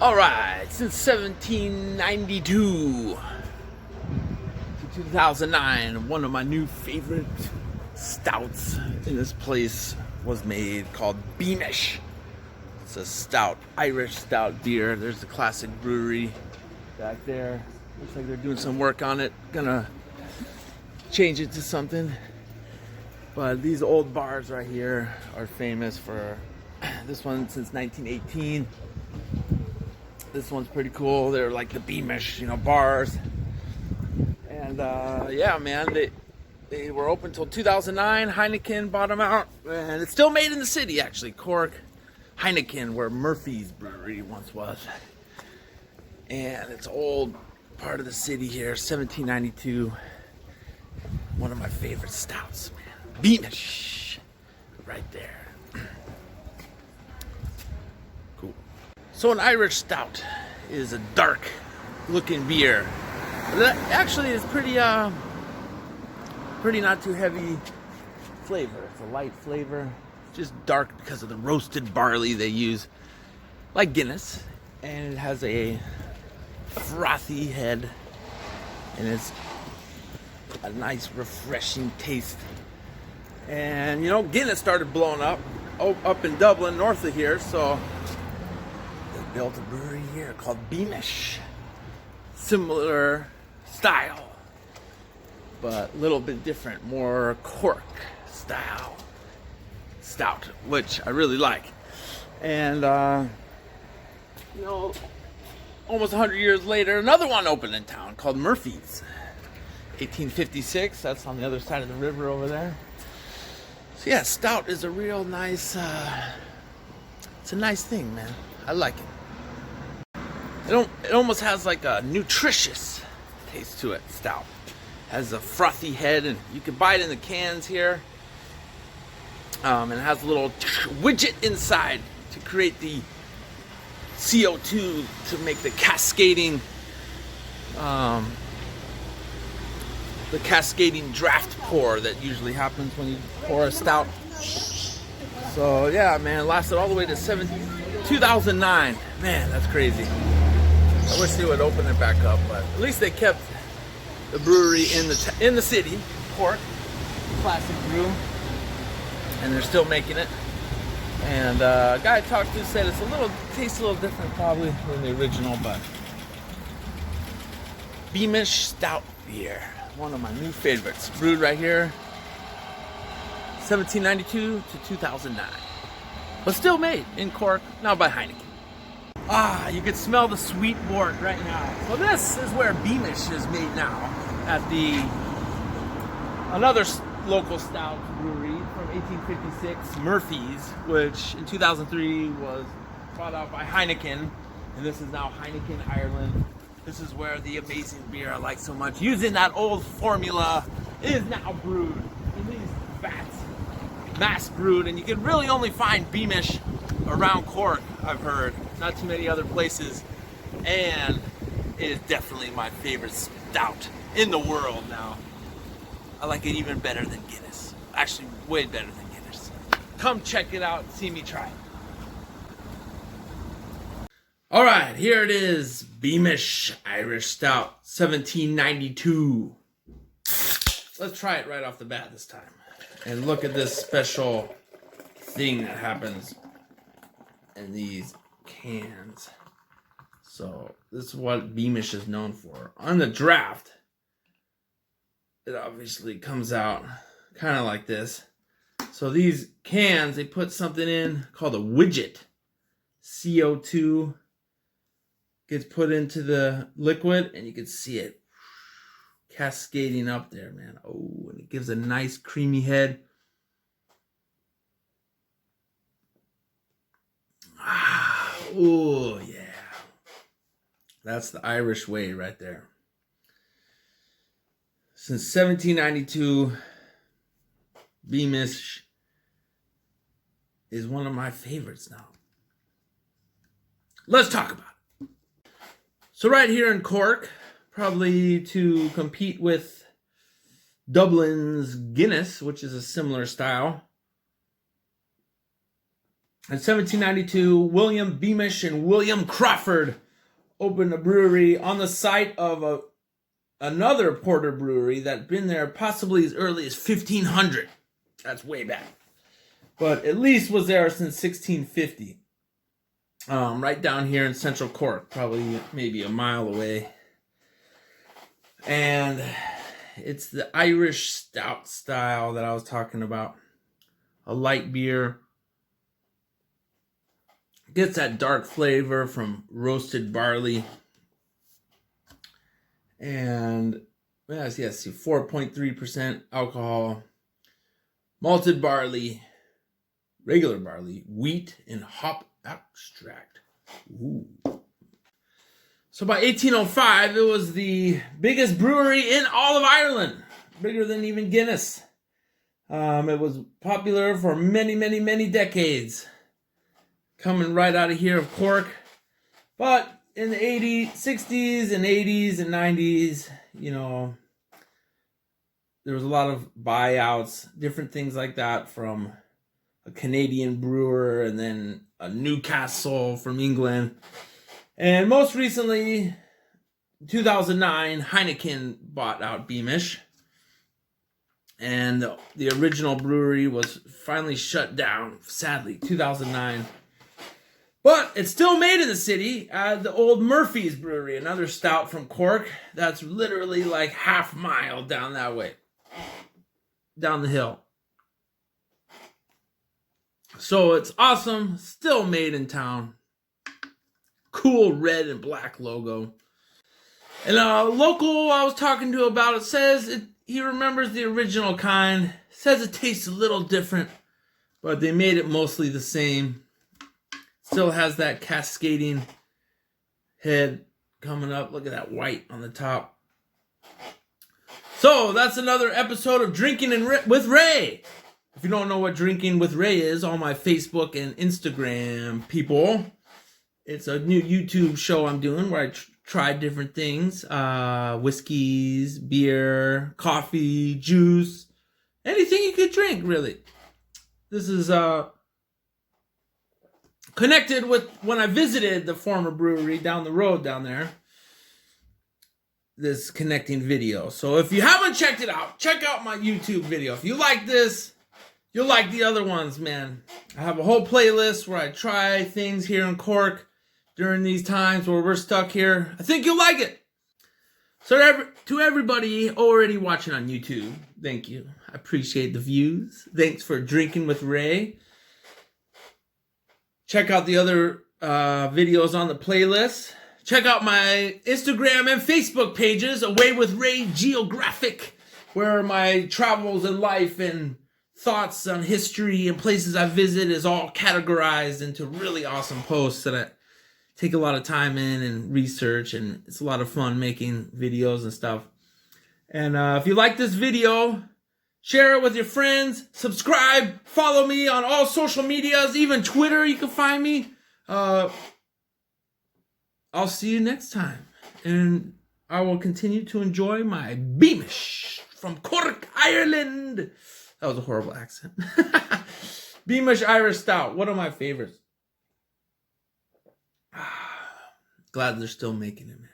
All right, since 1792 to 2009, one of my new favorite stouts in this place was made called Beamish. It's a stout, Irish stout beer. There's the classic brewery back there. Looks like they're doing some work on it. Gonna change it to something. But these old bars right here are famous for this one since 1918. This one's pretty cool. They're like the Beamish, bars. And yeah, man, they were open until 2009. Heineken bought them out, and it's still made in the city, actually. Cork, Heineken, where Murphy's Brewery once was. And it's old part of the city here, 1792. One of my favorite stouts, man. Beamish, right there. Cool. So an Irish stout is a dark looking beer. That actually is pretty not too heavy flavor. It's a light flavor. It's just dark because of the roasted barley they use, like Guinness. And it has a frothy head, and it's a nice refreshing taste. And Guinness started blowing up in Dublin, north of here, so they built a brewery here called Beamish. Similar style, but a little bit different, more Cork style stout, which I really like. And almost 100 years later, another one opened in town called Murphy's. 1856, that's on the other side of the river over there. So yeah, stout is a real nice, it's a nice thing, man. I like it. It almost has like a nutritious taste to it, stout. Has a frothy head, and you can buy it in the cans here. And it has a little widget inside to create the CO2 to make the cascading draft pour that usually happens when you pour a stout. So yeah, man, it lasted all the way to 2009. Man, that's crazy. I wish they would open it back up, but at least they kept the brewery in the city, Cork, classic brew, and they're still making it. And a guy I talked to said tastes a little different probably than the original, but Beamish Stout beer, one of my new favorites, brewed right here, 1792 to 2009, but still made in Cork, now by Heineken. You can smell the sweet wort right now. So this is where Beamish is made now, at another local stout brewery from 1856, Murphy's, which in 2003 was brought out by Heineken, and this is now Heineken Ireland. This is where the amazing beer I like so much, using that old formula, is now brewed in these vats, mass brewed, and you can really only find Beamish around Cork, I've heard. Not too many other places, and it is definitely my favorite stout in the world now. I like it even better than Guinness. Actually, way better than Guinness. Come check it out and see me try it. All right, here it is. Beamish Irish Stout, 1792. Let's try it right off the bat this time. And look at this special thing that happens in these cans. So this is what Beamish is known for. On the draft, it obviously comes out kind of like this. So these cans, they put something in called a widget. CO2 gets put into the liquid, and you can see it cascading up there, man. Oh, and it gives a nice creamy head. Oh, yeah. That's the Irish way right there. Since 1792, Beamish is one of my favorites now. Let's talk about it. So right here in Cork, probably to compete with Dublin's Guinness, which is a similar style, In 1792, William Beamish and William Crawford opened a brewery on the site of another porter brewery that'd been there possibly as early as 1500. That's way back. But at least was there since 1650. Right down here in central Cork, probably maybe a mile away. And it's the Irish Stout style that I was talking about. A light beer. Gets that dark flavor from roasted barley. And yes, 4.3% alcohol. Malted barley, regular barley, wheat, and hop extract. Ooh. So by 1805, it was the biggest brewery in all of Ireland. Bigger than even Guinness. It was popular for many, many, many decades. Coming right out of here of Cork. But in the 60s and 80s and 90s, there was a lot of buyouts, different things like that from a Canadian brewer and then a Newcastle from England. And most recently, 2009, Heineken bought out Beamish. And the original brewery was finally shut down, sadly, 2009. But it's still made in the city at the old Murphy's Brewery, another stout from Cork. That's literally like half mile down that way. Down the hill. So it's awesome. Still made in town. Cool red and black logo. And a local I was talking to about it says he remembers the original kind. Says it tastes a little different, but they made it mostly the same. Still has that cascading head coming up. Look at that white on the top. So that's another episode of Drinking with Ray. If you don't know what Drinking with Ray is, on my Facebook and Instagram, people, it's a new YouTube show I'm doing where I try different things. Whiskeys, beer, coffee, juice, anything you could drink, really. This is connected with when I visited the former brewery down the road down there. This connecting video. So if you haven't checked it out, check out my YouTube video. If you like this, you'll like the other ones, man. I have a whole playlist where I try things here in Cork during these times where we're stuck here. I think you'll like it. So to everybody already watching on YouTube, thank you. I appreciate the views. Thanks for Drinking with Ray. Check out the other videos on the playlist. Check out my Instagram and Facebook pages, Away with Ray Geographic, where my travels in life and thoughts on history and places I visit is all categorized into really awesome posts that I take a lot of time in and research, and it's a lot of fun making videos and stuff. And if you like this video, share it with your friends, subscribe, follow me on all social medias, even Twitter, you can find me. I'll see you next time. And I will continue to enjoy my Beamish from Cork, Ireland. That was a horrible accent. Beamish Irish Stout, one of my favorites. Glad they're still making it, man.